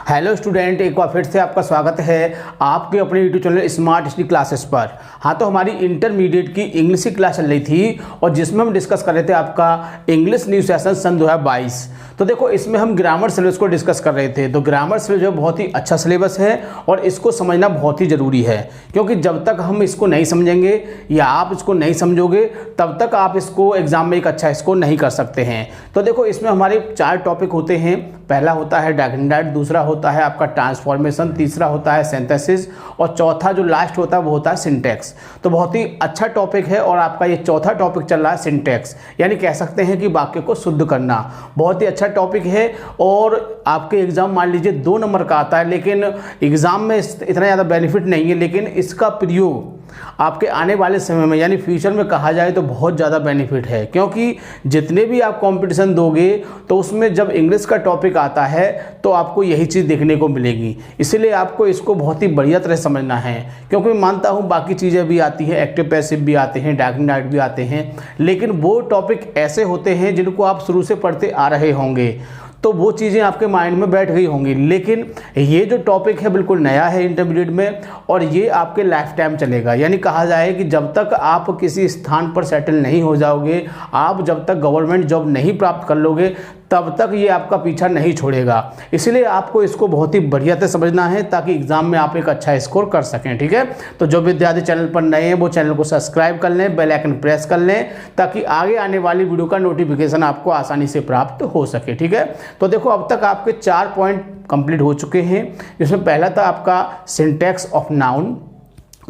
Hello student, एक बार फिर से आपका स्वागत है आपके अपने YouTube channel smart study classes पर। हाँ, तो हमारी इंटरमीडिएट की इंग्लिश की क्लास चल रही थी और जिसमें हम डिस्कस कर रहे थे आपका इंग्लिश न्यू सेशन सन 2022। तो देखो, इसमें हम ग्रामर सिलेबस को डिस्कस कर रहे थे। तो ग्रामर सिलेबस जो बहुत ही अच्छा सिलेबस है और इसको समझना बहुत ही ज़रूरी है, क्योंकि जब तक हम इसको नहीं समझेंगे या आप इसको नहीं समझोगे तब तक आप इसको एग्जाम में एक अच्छा स्कोर नहीं कर सकते हैं। तो देखो, इसमें हमारे 4 टॉपिक होते हैं। पहला होता है डायग्राम, दूसरा होता है आपका ट्रांसफॉर्मेशन, तीसरा होता है सिंथेसिस और चौथा जो लास्ट होता है वो होता है सिंटैक्स। तो बहुत ही अच्छा टॉपिक है और आपका ये चौथा टॉपिक चल रहा है सिंटैक्स, यानी कह सकते हैं कि वाक्य को शुद्ध करना। बहुत ही अच्छा टॉपिक है और आपके एग्जाम मान लीजिए 2 नंबर का आता है, लेकिन एग्जाम में इतना ज़्यादा बेनिफिट नहीं है, लेकिन इसका प्रयोग आपके आने वाले समय में यानी फ्यूचर में कहा जाए तो बहुत ज़्यादा बेनिफिट है। क्योंकि जितने भी आप कंपटीशन दोगे तो उसमें जब इंग्लिश का टॉपिक आता है तो आपको यही चीज़ देखने को मिलेगी। इसलिए आपको इसको बहुत ही बढ़िया तरह समझना है, क्योंकि मैं मानता हूँ बाकी चीज़ें भी आती हैं, एक्टिव पैसिव भी आते हैं, डायग्राम भी आते हैं, लेकिन वो टॉपिक ऐसे होते हैं जिनको आप शुरू से पढ़ते आ रहे होंगे तो वो चीज़ें आपके माइंड में बैठ गई होंगी। लेकिन ये जो टॉपिक है बिल्कुल नया है इंटरमीडिएट में और ये आपके लाइफ टाइम चलेगा। यानी कहा जाए कि जब तक आप किसी स्थान पर सेटल नहीं हो जाओगे, आप जब तक गवर्नमेंट जॉब नहीं प्राप्त कर लोगे तब तक ये आपका पीछा नहीं छोड़ेगा। इसलिए आपको इसको बहुत ही बढ़िया से समझना है ताकि एग्जाम में आप एक अच्छा स्कोर कर सकें। ठीक है, तो जो विद्यार्थी चैनल पर नए हैं वो चैनल को सब्सक्राइब कर लें, बेल आइकन प्रेस कर लें ताकि आगे आने वाली वीडियो का नोटिफिकेशन आपको आसानी से प्राप्त हो सके। ठीक है, तो देखो, अब तक आपके 4 पॉइंट कंप्लीट हो चुके हैं, जिसमें पहला था आपका सिंटैक्स ऑफ नाउन,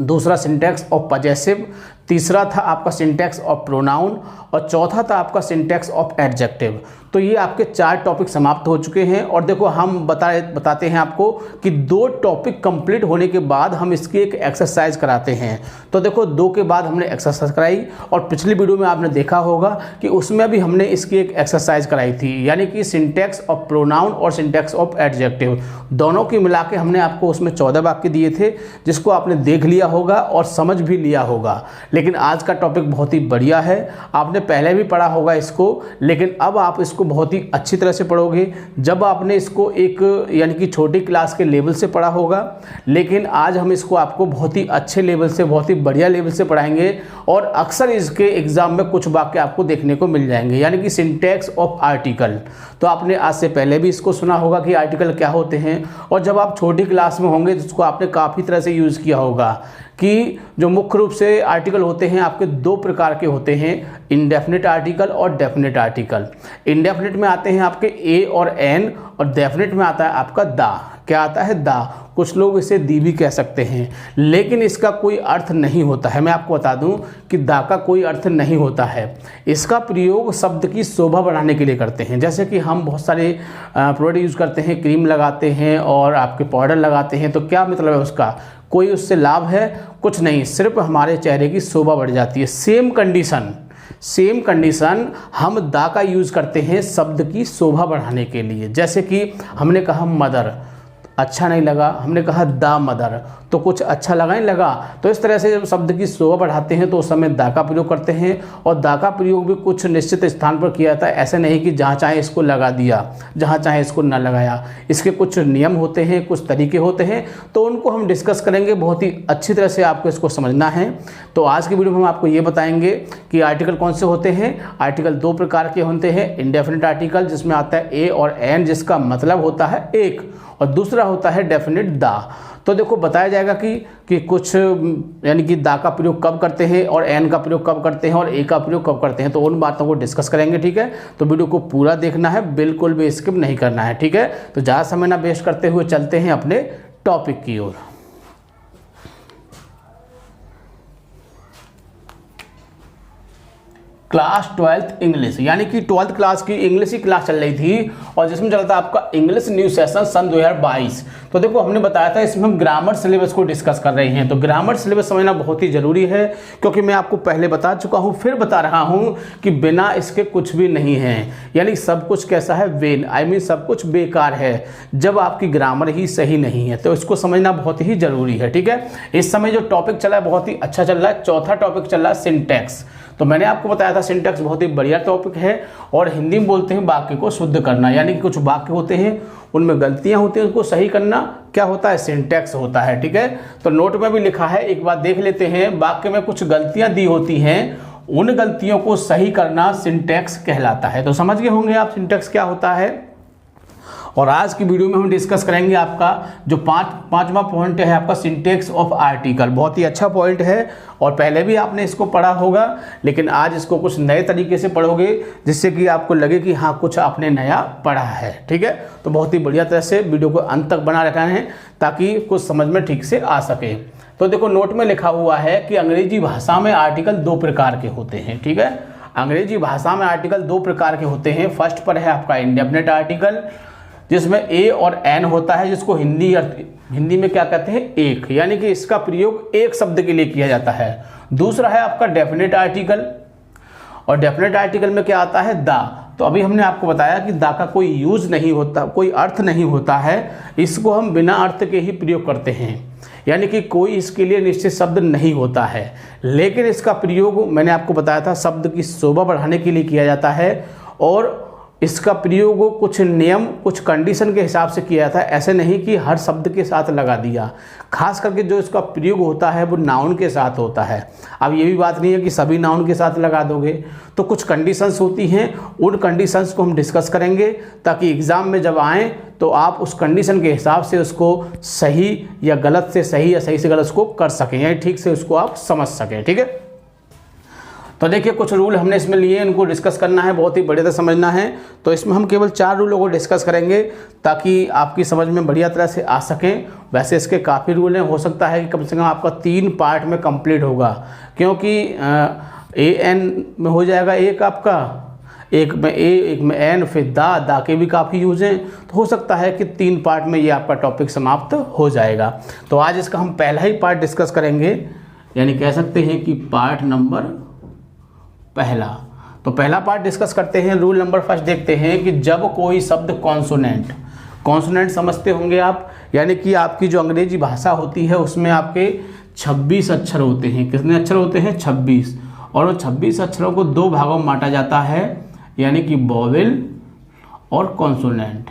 दूसरा सिंटैक्स ऑफ पजेसिव, तीसरा था आपका सिंटैक्स ऑफ प्रोनाउन और चौथा था आपका सिंटैक्स ऑफ एडजेक्टिव। तो ये आपके 4 टॉपिक समाप्त हो चुके हैं। और देखो, हम बताते हैं आपको कि 2 टॉपिक कंप्लीट होने के बाद हम इसकी एक एक्सरसाइज कराते हैं। तो देखो, 2 के बाद हमने एक्सरसाइज कराई और पिछली वीडियो में आपने देखा होगा कि उसमें भी हमने इसकी एक एक्सरसाइज कराई थी, यानी कि सिंटैक्स ऑफ प्रोनाउन और सिंटैक्स ऑफ एडजेक्टिव दोनों की मिला के हमने आपको उसमें 14 वाक्य दिए थे, जिसको आपने देख लिया होगा और समझ भी लिया होगा। लेकिन आज का टॉपिक बहुत ही बढ़िया है, आपने पहले भी पढ़ा होगा इसको, लेकिन अब आप इसको बहुत ही अच्छी तरह से पढ़ोगे। जब आपने इसको एक यानी कि छोटी क्लास के लेवल से पढ़ा होगा, लेकिन आज हम इसको आपको बहुत ही अच्छे लेवल से, बहुत ही बढ़िया लेवल से पढ़ाएंगे और अक्सर इसके एग्जाम में कुछ वाक्य आपको देखने को मिल जाएंगे, यानी कि सिंटैक्स ऑफ आर्टिकल। तो आपने आज से पहले भी इसको सुना होगा कि आर्टिकल क्या होते हैं, और जब आप छोटी क्लास में होंगे तो इसको आपने काफ़ी तरह से यूज़ किया होगा कि जो मुख्य रूप से आर्टिकल होते हैं आपके 2 प्रकार के होते हैं, इंडेफिनिट आर्टिकल और डेफिनिट आर्टिकल। इंडेफिनिट में आते हैं आपके ए और एन और डेफिनिट में आता है आपका दा। क्या आता है? दा। कुछ लोग इसे दी भी कह सकते हैं, लेकिन इसका कोई अर्थ नहीं होता है। मैं आपको बता दूं कि दा का कोई अर्थ नहीं होता है। इसका प्रयोग शब्द की शोभा बढ़ाने के लिए करते हैं। जैसे कि हम बहुत सारे प्रोडक्ट यूज़ करते हैं, क्रीम लगाते हैं और आपके पाउडर लगाते हैं, तो क्या मतलब है उसका? कोई उससे लाभ है? कुछ नहीं, सिर्फ हमारे चेहरे की शोभा बढ़ जाती है। सेम कंडीशन हम दा का यूज़ करते हैं शब्द की शोभा बढ़ाने के लिए। जैसे कि हमने कहा मदर, अच्छा नहीं लगा, हमने कहा दा मदर, तो कुछ अच्छा लगा नहीं लगा। तो इस तरह से जब शब्द की शोभा बढ़ाते हैं तो उस समय दा का प्रयोग करते हैं, और दा का प्रयोग भी कुछ निश्चित स्थान पर किया जाता है। ऐसे नहीं कि जहाँ चाहे इसको लगा दिया, जहाँ चाहे इसको न लगाया। इसके कुछ नियम होते हैं, कुछ तरीके होते हैं, तो उनको हम डिस्कस करेंगे। बहुत ही अच्छी तरह से आपको इसको समझना है। तो आज की वीडियो में हम आपको ये बताएंगे कि आर्टिकल कौन से होते हैं। आर्टिकल 2 प्रकार के होते हैं, इंडेफिनिट आर्टिकल जिसमें आता है ए और एन, जिसका मतलब होता है एक, और दूसरा होता है डेफिनिट दा। तो देखो, बताया जाएगा कि कुछ यानी कि दा का प्रयोग कब करते हैं और एन का प्रयोग कब करते हैं और ए का प्रयोग कब करते हैं, तो उन बातों को डिस्कस करेंगे। ठीक है, तो वीडियो को पूरा देखना है, बिल्कुल भी स्किप नहीं करना है। ठीक है, तो ज़्यादा समय ना वेस्ट करते हुए चलते हैं अपने टॉपिक की ओर। क्लास 12th इंग्लिश, यानी कि 12th क्लास की इंग्लिश की क्लास चल रही थी और जिसमें चल रहा था आपका इंग्लिश न्यू सेशन सन 2022। तो देखो, हमने बताया था इसमें हम ग्रामर सिलेबस को डिस्कस कर रहे हैं। तो ग्रामर सिलेबस समझना बहुत ही ज़रूरी है, क्योंकि मैं आपको पहले बता चुका हूँ, फिर बता रहा हूँ कि बिना इसके कुछ भी नहीं है। यानी सब कुछ कैसा है? वेन, सब कुछ बेकार है जब आपकी ग्रामर ही सही नहीं है। तो इसको समझना बहुत ही ज़रूरी है। ठीक है, इस समय जो टॉपिक चला है बहुत ही अच्छा चल रहा है। चौथा टॉपिक चल रहा है सिंटैक्स। तो मैंने आपको बताया था सिंटैक्स बहुत ही बढ़िया टॉपिक है, और हिंदी में बोलते हैं वाक्य को शुद्ध करना, यानी कि कुछ वाक्य होते हैं उनमें गलतियां होती हैं, उनको सही करना क्या होता है, सिंटैक्स होता है। ठीक है, तो नोट में भी लिखा है, एक बार देख लेते हैं। वाक्य में कुछ गलतियां दी होती हैं, उन गलतियों को सही करना सिंटैक्स कहलाता है। तो समझ गए होंगे आप सिंटैक्स क्या होता है। और आज की वीडियो में हम डिस्कस करेंगे आपका जो पांचवा पॉइंट है आपका सिंटैक्स ऑफ आर्टिकल। बहुत ही अच्छा पॉइंट है और पहले भी आपने इसको पढ़ा होगा, लेकिन आज इसको कुछ नए तरीके से पढ़ोगे जिससे कि आपको लगे कि हाँ कुछ आपने नया पढ़ा है। ठीक है, तो बहुत ही बढ़िया तरह से वीडियो को अंत तक बना रखना है ताकि कुछ समझ में ठीक से आ सके। तो देखो नोट में लिखा हुआ है कि अंग्रेजी भाषा में आर्टिकल 2 प्रकार के होते हैं। ठीक है, अंग्रेजी भाषा में आर्टिकल 2 प्रकार के होते हैं। फर्स्ट पर है आपका इंडेफिनिट आर्टिकल, जिसमें ए और एन होता है, जिसको हिंदी में क्या कहते हैं, एक, यानी कि इसका प्रयोग एक शब्द के लिए किया जाता है। दूसरा है आपका डेफिनेट आर्टिकल, और डेफिनेट आर्टिकल में क्या आता है, दा। तो अभी हमने आपको बताया कि दा का कोई यूज नहीं होता, कोई अर्थ नहीं होता है, इसको हम बिना अर्थ के ही प्रयोग करते हैं, यानी कि कोई इसके लिए निश्चित शब्द नहीं होता है, लेकिन इसका प्रयोग मैंने आपको बताया था शब्द की शोभा बढ़ाने के लिए किया जाता है, और इसका प्रयोग कुछ नियम कुछ कंडीशन के हिसाब से किया जाता है। ऐसे नहीं कि हर शब्द के साथ लगा दिया, खास करके जो इसका प्रयोग होता है वो नाउन के साथ होता है। अब ये भी बात नहीं है कि सभी नाउन के साथ लगा दोगे, तो कुछ कंडीशंस होती हैं, उन कंडीशंस को हम डिस्कस करेंगे ताकि एग्ज़ाम में जब आएँ तो आप उस कंडीशन के हिसाब से उसको सही या गलत से सही या सही से गलत उसको कर सकें, यानी ठीक से उसको आप समझ सकें। ठीक है, तो देखिए कुछ रूल हमने इसमें लिए, इनको डिस्कस करना है, बहुत ही बढ़िया तरह समझना है। तो इसमें हम केवल 4 रूलों को डिस्कस करेंगे ताकि आपकी समझ में बढ़िया तरह से आ सकें। वैसे इसके काफ़ी रूल हैं, हो सकता है कि कम से कम आपका 3 पार्ट में कंप्लीट होगा, क्योंकि एन में हो जाएगा एक आपका, एक में ए, एक में एन, फिर दा के भी काफ़ी यूज हैं, तो हो सकता है कि 3 पार्ट में ये आपका टॉपिक समाप्त हो जाएगा। तो आज इसका हम पहला ही पार्ट डिस्कस करेंगे, यानी कह सकते हैं कि पार्ट नंबर पहला। तो पहला पार्ट डिस्कस करते हैं। रूल नंबर फर्स्ट देखते हैं कि जब कोई शब्द कॉन्सोनेंट समझते होंगे आप, यानी कि आपकी जो अंग्रेजी भाषा होती है उसमें आपके 26 अक्षर होते हैं। कितने अक्षर होते हैं, 26, और वो 26 अक्षरों को 2 भागों में बांटा जाता है, यानी कि वोवेल और कॉन्सोनेंट।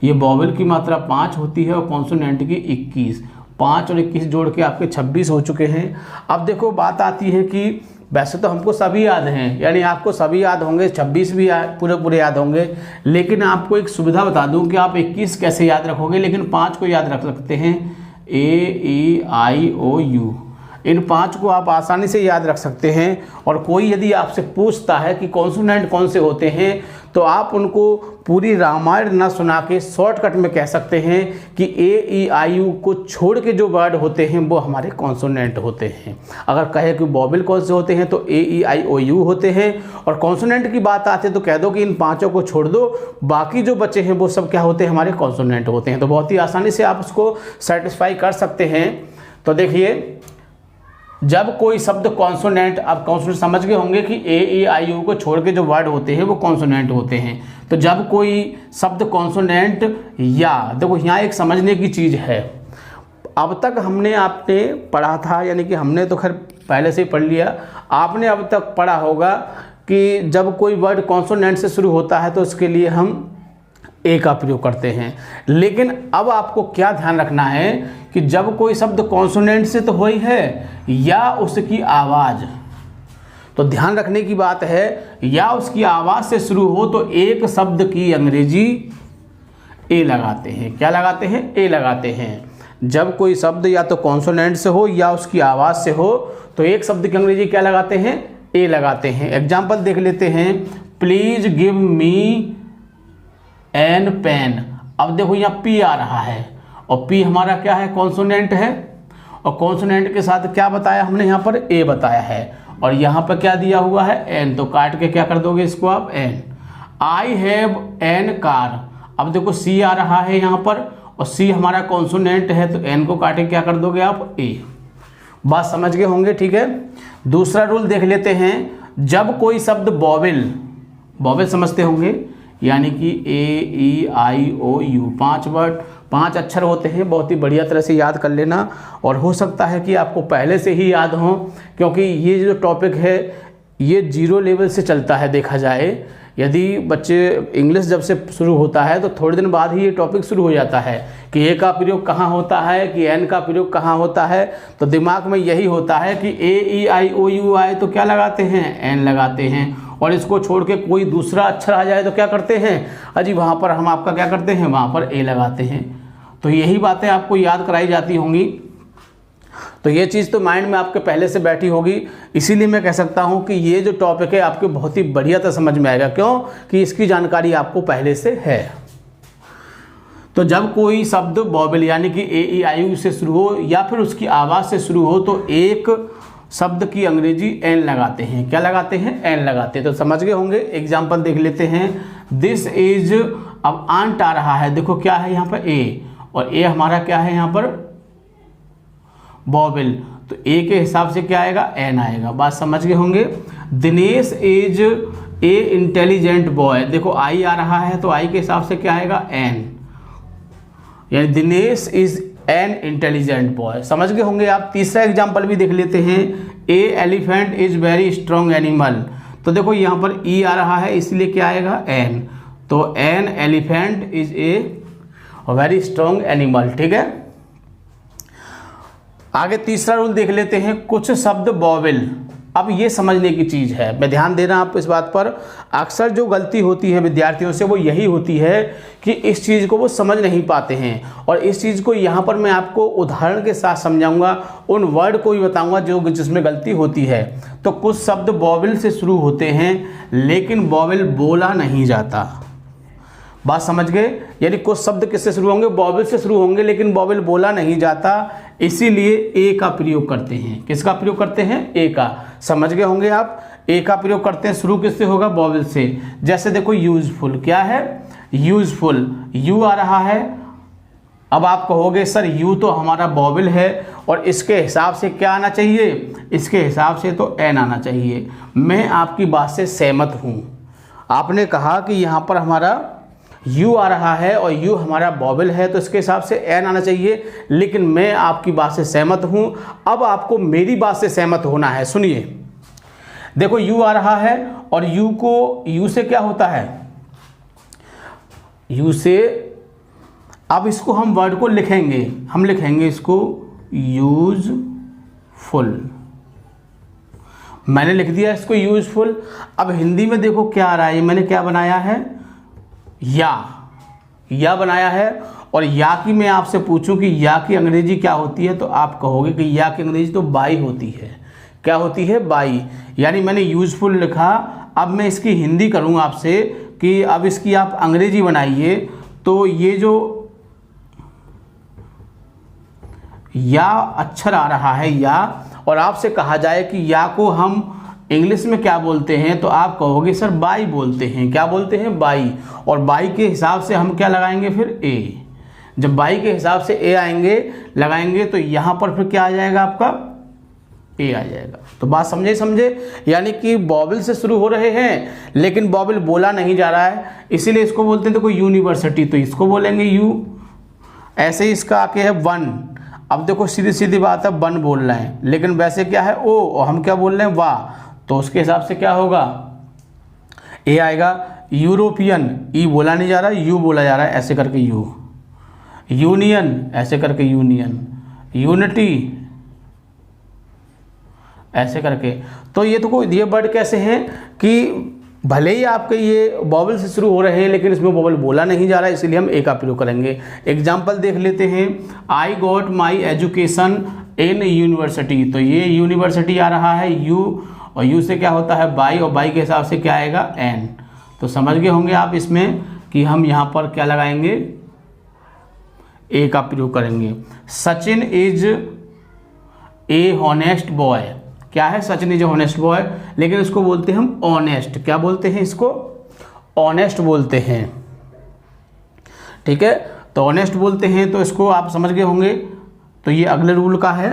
ये वोवेल की मात्रा 5 होती है और कॉन्सोनेंट की 21। 5 और 21 जोड़ के आपके 26 हो चुके हैं। अब देखो बात आती है कि वैसे तो हमको सभी याद हैं, यानी आपको सभी याद होंगे, 26 भी पूरे याद होंगे, लेकिन आपको एक सुविधा बता दूं कि आप 21 कैसे याद रखोगे, लेकिन 5 को याद रख सकते हैं, AEIOU। इन 5 को आप आसानी से याद रख सकते हैं। और कोई यदि आपसे पूछता है कि कॉन्सोनेंट कौन से होते हैं, तो आप उनको पूरी रामायण ना सुना के शॉर्टकट में कह सकते हैं कि AEIU को छोड़ के जो वर्ड होते हैं वो हमारे कॉन्सोनेंट होते हैं। अगर कहे कि वोवेल कौन से होते हैं तो AEIOU होते हैं, और कॉन्सोनेंट की बात आती है तो कह दो कि इन 5 को छोड़ दो, बाकी जो बचे हैं वो सब क्या होते हैं, हमारे कॉन्सोनेंट होते हैं। तो बहुत ही आसानी से आप उसको सेटिस्फाई कर सकते हैं। तो देखिए जब कोई शब्द कॉन्सोनेंट, आप कॉन्सोनेंट समझ गए होंगे कि AEIU को छोड़ के जो वर्ड होते हैं वो कॉन्सोनेंट होते हैं। तो जब कोई शब्द कॉन्सोनेंट, या देखो यहाँ एक समझने की चीज़ है, अब तक हमने आपने पढ़ा था, यानी कि हमने तो खैर पहले से ही पढ़ लिया, आपने अब तक पढ़ा होगा कि जब कोई वर्ड कॉन्सोनेंट से शुरू होता है तो उसके लिए हम ए का प्रयोग करते हैं। लेकिन अब आपको क्या ध्यान रखना है कि जब कोई शब्द कॉन्सोनेंट से तो हो ही है, या उसकी आवाज़, तो ध्यान रखने की बात है, या उसकी आवाज़ से शुरू हो तो एक शब्द की अंग्रेजी ए लगाते हैं। क्या लगाते हैं, ए लगाते हैं। जब कोई शब्द या तो कॉन्सोनेंट से हो या उसकी आवाज़ से हो तो एक शब्द की अंग्रेजी क्या लगाते हैं, ए लगाते हैं। एग्जाम्पल देख लेते हैं, please give me an pen. अब देखो यहाँ पी आ रहा है, और पी हमारा क्या है, कॉन्सोनेंट है, और कॉन्सोनेंट के साथ क्या बताया हमने यहाँ पर, ए बताया है, और यहाँ पर क्या दिया हुआ है, एन। तो काट के क्या कर दोगे इसको आप, an. I have an car. अब देखो सी आ रहा है यहाँ पर, और सी हमारा कॉन्सोनेंट है, तो एन को काट के क्या कर दोगे आप, ए। बात समझ गए होंगे, ठीक है। दूसरा रूल देख लेते हैं, जब कोई शब्द वोवेल समझते होंगे, यानी कि AEIOU 5 वर्ड 5 अक्षर होते हैं, बहुत ही बढ़िया तरह से याद कर लेना। और हो सकता है कि आपको पहले से ही याद हो, क्योंकि ये जो टॉपिक है ये 0 लेवल से चलता है। देखा जाए यदि बच्चे इंग्लिश जब से शुरू होता है तो थोड़े दिन बाद ही ये टॉपिक शुरू हो जाता है कि ए का प्रयोग कहाँ होता है, कि एन का प्रयोग कहाँ होता है, तो दिमाग में यही होता है कि ए ई आई ओ यू आए तो क्या लगाते हैं, एन लगाते हैं, और इसको छोड़ के कोई दूसरा अक्षर आ जाए तो क्या करते हैं, अजी वहाँ पर हम आपका क्या करते हैं, वहाँ पर ए लगाते हैं। तो यही बातें आपको याद कराई जाती होंगी। तो ये चीज़ तो माइंड में आपके पहले से बैठी होगी, इसीलिए मैं कह सकता हूँ कि ये जो टॉपिक है आपके बहुत ही बढ़िया तरह समझ में आएगा। क्यों कि इसकी जानकारी आपको पहले से है। तो जब कोई शब्द वॉवेल यानी कि ए ई आई यू से शुरू हो या फिर उसकी आवाज़ से शुरू हो तो एक शब्द की अंग्रेजी एन लगाते हैं। क्या लगाते हैं, एन लगाते हैं। तो समझ गए होंगे। एग्जाम्पल देख लेते हैं। दिस इज, अब आंट आ रहा है, देखो क्या है यहाँ पर ए, और ए हमारा क्या है यहाँ पर वॉवेल, तो ए के हिसाब से क्या आएगा, एन आएगा। बात समझ गए होंगे। Dinesh is a intelligent boy, देखो आई आ रहा है तो आई के हिसाब से क्या आएगा, एन, यानी Dinesh is an intelligent boy. समझ गए होंगे आप। तीसरा एग्जाम्पल भी देख लेते हैं। A elephant is very strong animal, तो देखो यहाँ पर ई आ रहा है इसलिए क्या आएगा, एन, तो an elephant is a very strong animal. ठीक है, आगे तीसरा रूल देख लेते हैं। कुछ शब्द वॉवेल, अब ये समझने की चीज़ है, मैं ध्यान देना आप इस बात पर। अक्सर जो गलती होती है विद्यार्थियों से वो यही होती है कि इस चीज़ को वो समझ नहीं पाते हैं, और इस चीज़ को यहाँ पर मैं आपको उदाहरण के साथ समझाऊंगा, उन वर्ड को भी बताऊंगा जो जिसमें गलती होती है। तो कुछ शब्द वॉवेल से शुरू होते हैं लेकिन वॉवेल बोला नहीं जाता। बात समझ गए, यानी कुछ शब्द किससे शुरू होंगे, वॉवेल से शुरू होंगे लेकिन वॉवेल बोला नहीं जाता, इसीलिए ए का प्रयोग करते हैं। किसका प्रयोग करते हैं, ए का। समझ गए होंगे आप। ए का प्रयोग करते हैं, शुरू किससे होगा, वॉवेल से। जैसे देखो यूजफुल, क्या है, यूजफुल, यू आ रहा है। अब आप कहोगे सर यू तो हमारा वॉवेल है और इसके हिसाब से क्या आना चाहिए, इसके हिसाब से तो एन आना चाहिए। मैं आपकी बात से सहमत हूँ। आपने कहा कि यहाँ पर हमारा यू आ रहा है और यू हमारा वॉवेल है तो इसके हिसाब से एन आना चाहिए, लेकिन मैं आपकी बात से सहमत हूं। अब आपको मेरी बात से सहमत होना है। सुनिए, देखो यू आ रहा है और यू को, यू से क्या होता है, यू से, अब इसको हम वर्ड को लिखेंगे, हम लिखेंगे इसको यूजफुल। मैंने लिख दिया इसको यूजफुल। अब हिंदी में देखो क्या आ रहा है, मैंने क्या बनाया है, या बनाया है। और या की मैं आपसे पूछूं कि या की अंग्रेजी क्या होती है तो आप कहोगे कि या की अंग्रेजी तो बाई होती है। क्या होती है, बाई। यानी मैंने यूजफुल लिखा, अब मैं इसकी हिंदी करूं आपसे कि अब इसकी आप अंग्रेजी बनाइए। तो ये जो या अक्षर आ रहा है या, और आपसे कहा जाए कि या को हम इंग्लिश में क्या बोलते हैं तो आप कहोगे सर बाई बोलते हैं। क्या बोलते हैं, बाई। और बाई के हिसाब से हम क्या लगाएंगे फिर, ए। जब बाई के हिसाब से ए आएंगे लगाएंगे तो यहाँ पर फिर क्या आ जाएगा आपका, ए आ जाएगा। तो बात समझे, यानी कि वॉवेल से शुरू हो रहे हैं लेकिन वॉवेल बोला नहीं जा रहा है, इसीलिए इसको बोलते हैं देखो यूनिवर्सिटी, तो इसको बोलेंगे यू। ऐसे ही इसका आके है वन। अब देखो सीधी सीधी बात है, वन बोल रहे हैं लेकिन वैसे क्या है, ओ, और हम क्या बोल रहे हैं, वाह, तो उसके हिसाब से क्या होगा, ए आएगा। यूरोपियन, ई बोला नहीं जा रहा, यू बोला जा रहा है, ऐसे करके यू। यूनियन, ऐसे करके यूनियन। यूनिटी, ऐसे करके। तो ये तो ये वर्ड कैसे हैं कि भले ही आपके ये वॉवेल से शुरू हो रहे हैं लेकिन इसमें वॉवेल बोला नहीं जा रहा है, इसलिए हम ए का प्रयोग करेंगे। एग्जाम्पल देख लेते हैं। I got my education in university, तो ये यूनिवर्सिटी आ रहा है यू, और यू से क्या होता है, बाई, और बाई के हिसाब से क्या आएगा, एन। तो समझ गए होंगे आप इसमें कि हम यहाँ पर क्या लगाएंगे, ए का प्रयोग करेंगे। Sachin is a honest boy, क्या है, Sachin is a honest boy, लेकिन इसको बोलते हैं हम ऑनेस्ट। क्या बोलते हैं इसको, ऑनेस्ट बोलते हैं। ठीक है, तो ऑनेस्ट बोलते हैं, तो इसको आप समझ गए होंगे। तो ये अगले रूल का है,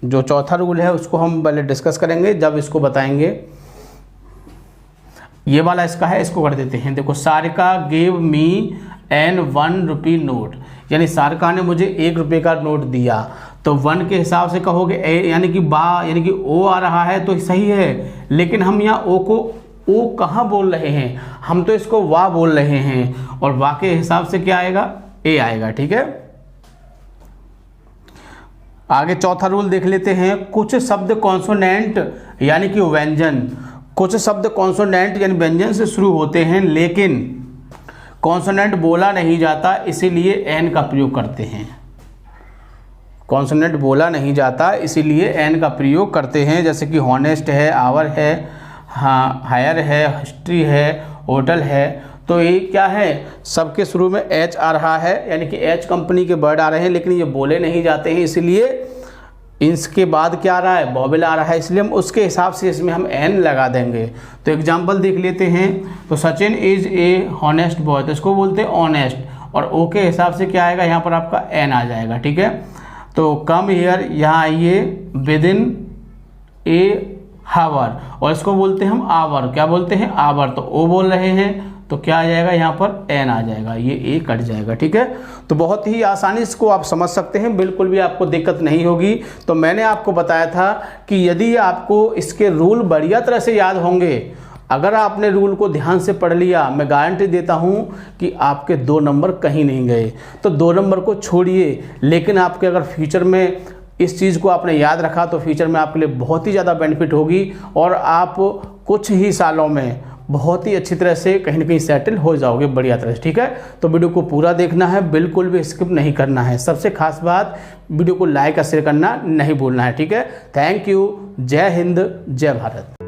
जो चौथा रूल है उसको हम पहले डिस्कस करेंगे जब इसको बताएंगे। ये वाला इसका है, इसको कर देते हैं। देखो, Sarika gave me an 1 rupee note, यानी सारिका ने मुझे 1 रुपये का नोट दिया। तो 1 के हिसाब से कहोगे ए यानी कि बा यानी कि ओ आ रहा है तो सही है, लेकिन हम यहाँ ओ को ओ कहाँ बोल रहे हैं, हम तो इसको वाह बोल रहे हैं, और वाह के हिसाब से क्या आएगा, ए आएगा। ठीक है, आगे चौथा रूल देख लेते हैं। कुछ शब्द कॉन्सोनेंट यानी कि व्यंजन, कुछ शब्द कॉन्सोनेंट यानी व्यंजन से शुरू होते हैं लेकिन कॉन्सोनेंट बोला नहीं जाता, इसीलिए एन का प्रयोग करते हैं। कॉन्सोनेंट बोला नहीं जाता इसीलिए एन का प्रयोग करते हैं, जैसे कि हॉनेस्ट है, आवर है, हाँ हायर है, हिस्ट्री है, होटल है। तो ये क्या है, सबके शुरू में एच आ रहा है, यानी कि एच कंपनी के वर्ड आ रहे हैं, लेकिन ये बोले नहीं जाते हैं, इसलिए इसके बाद क्या आ रहा है, वॉवेल आ रहा है, इसलिए हम उसके हिसाब से इसमें हम एन लगा देंगे। तो एग्जांपल देख लेते हैं। तो Sachin is a honest boy, तो इसको बोलते हैं ऑनेस्ट, और ओ के हिसाब से क्या आएगा, यहाँ पर आपका एन आ जाएगा। ठीक है, तो कम हियर, यहाँ आइए, विद इन ए हावर, और इसको बोलते हैं हम आवर, क्या बोलते हैं, आवर। तो ओ बोल रहे हैं तो क्या आ जाएगा, यहाँ पर एन आ जाएगा, ये ए कट जाएगा। ठीक है, तो बहुत ही आसानी इसको आप समझ सकते हैं, बिल्कुल भी आपको दिक्कत नहीं होगी। तो मैंने आपको बताया था कि यदि आपको इसके रूल बढ़िया तरह से याद होंगे, अगर आपने रूल को ध्यान से पढ़ लिया, मैं गारंटी देता हूँ कि आपके 2 नंबर कहीं नहीं गए। तो 2 नंबर को छोड़िए, लेकिन आपके अगर फ्यूचर में इस चीज़ को आपने याद रखा तो फ्यूचर में आपके लिए बहुत ही ज़्यादा बेनिफिट होगी, और आप कुछ ही सालों में बहुत ही अच्छी तरह से कहीं ना कहीं सेटल हो जाओगे बढ़िया तरह से। ठीक है, तो वीडियो को पूरा देखना है, बिल्कुल भी स्किप नहीं करना है। सबसे खास बात, वीडियो को लाइक और शेयर करना नहीं भूलना है। ठीक है, थैंक यू, जय हिंद, जय भारत।